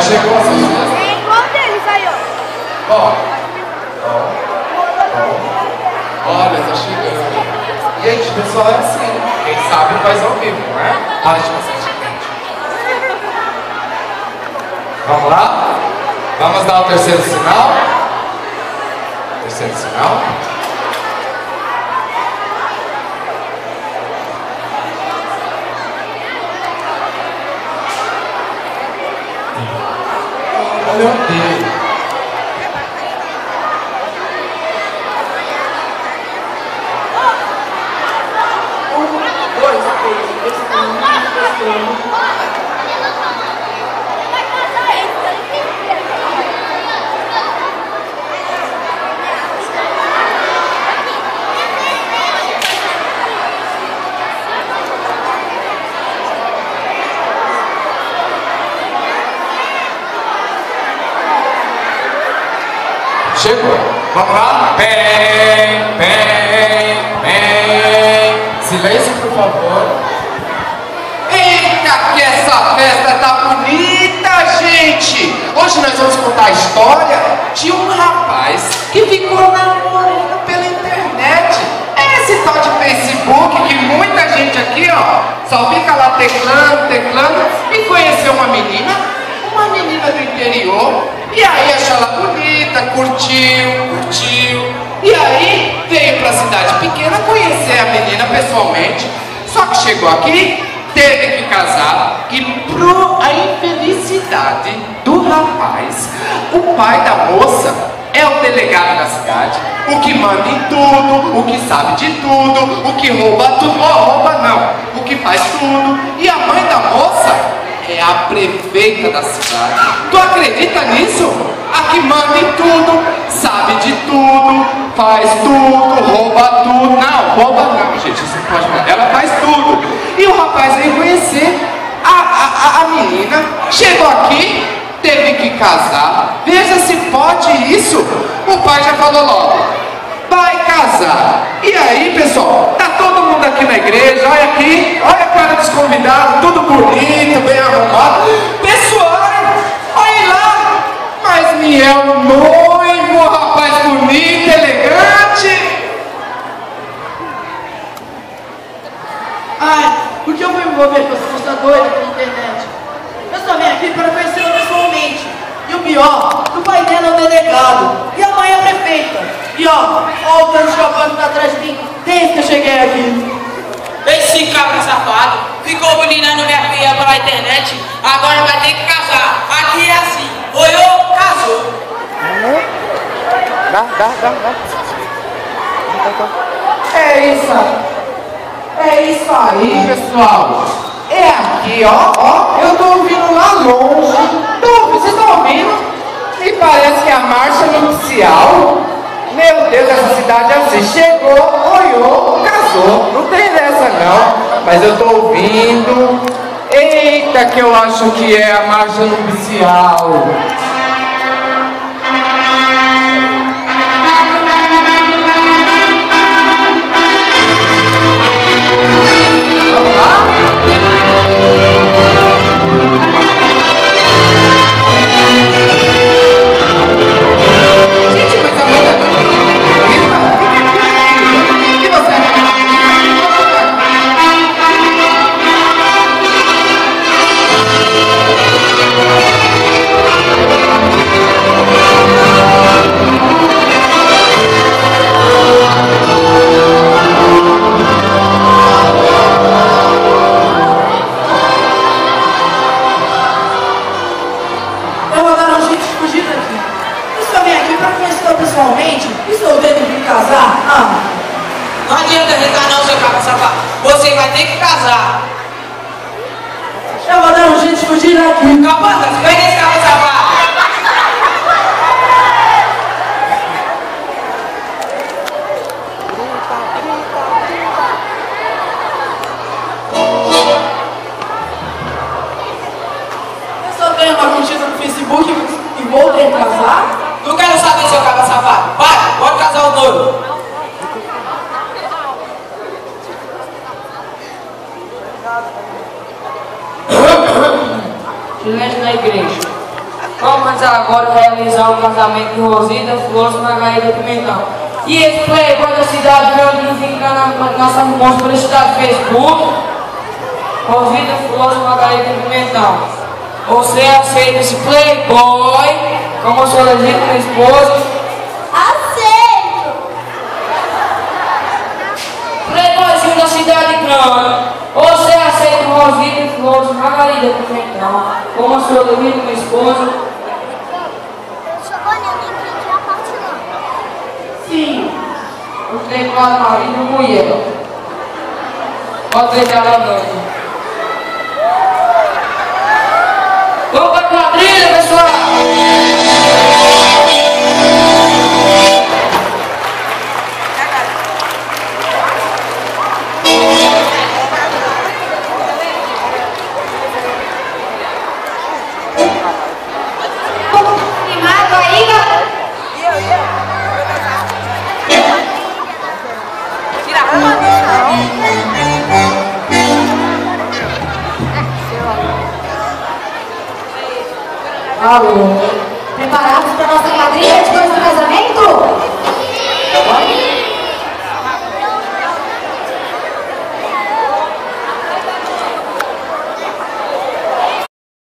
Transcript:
chegou a sua festa? É igual deles aí, ó. Ó. Olha, tá chegando. Gente, pessoal, é assim. Quem sabe faz ao vivo, não é? Para de passar de frente. Vamos lá? Vamos dar o terceiro sinal? Terceiro sinal. Meu Deus. Chegou. Vamos lá? Bem. Silêncio, por favor. Eita, que essa festa tá bonita, gente! Hoje nós vamos contar a história de um rapaz que ficou namorando pela internet. É esse tal de Facebook que muita gente aqui, ó, só fica lá teclando e conheceu uma menina do interior. E aí achou ela bonita, curtiu. E aí veio pra cidade pequena conhecer a menina pessoalmente. Só que chegou aqui, teve que casar. E pro a infelicidade do rapaz, o pai da moça é o delegado da cidade, o que manda em tudo, o que sabe de tudo, o que rouba tudo. Rouba não, o que faz tudo. E a mãe da moça é a prefeita da cidade. Tu acredita nisso? A que manda em tudo, sabe de tudo, faz tudo, rouba tudo. Não, rouba não, gente, isso não pode falar. Ela faz tudo. E o rapaz veio conhecer a menina, chegou aqui, teve que casar. Veja se pode isso. O pai já falou logo, vai casar. E aí, pessoal, tá todo mundo aqui na igreja, olha aqui, olha a cara dos convidados, tudo bonito, bem arrumado. Pessoal, olha lá, mas me é um noivo, rapaz bonito, elegante. Ai, por que eu vou me envolver com essa moça doida pela internet? Eu só vim aqui para conhecê-la pessoalmente. E o pior, o pai dela é o delegado e a mãe é a prefeita. E ó o tanto de apoio que tá atrás de mim desde que eu cheguei aqui. Esse cabra safado ficou bulinando minha filha pela internet, agora vai ter que casar. Aqui é assim, olhou, casou. Dá. É isso aí, pessoal. É aqui, ó, eu tô ouvindo lá longe. Vocês estão ouvindo? Me parece que é a marcha nupcial. Meu Deus, essa cidade é assim. Chegou, olhou, casou. Não tem dessa não. Mas eu tô ouvindo. Eita, que eu acho que é a marcha nupcial. Vamos lá? Gente, mas a moda é e você? Eu vou dar um jeito de fugir daqui. Eu só vim aqui para conhecê-la pessoalmente. Estou tendo que casar. Não adianta rezar não, seu cabra safado. Você vai ter que casar. Eu vou dar um jeito de fugir daqui. Capandas, pega esse cabra safado. Eu só tenho uma curtida no Facebook e vou ter que casar. Não quero saber, seu cabra safado. Vai, pode casar o noivo. Silêncio na igreja. Vamos agora realizar o casamento de Rosita Flores Margarida Pimentão. E esse playboy da cidade grande que fica na nossa mostra pelo estado do Facebook. Rosita Flores Margarida Pimentão. Você aceita esse playboy como sua legítima esposa? Aceito! Playboyzinho da cidade grande. Você aceita Rosita Flores Margarida Pimentão como sua legítima esposa? Sim. O teclado marido e mulher. Pode deixar a noite. Vamos para a quadrilha, pessoal! Animado aí, galera? Alô?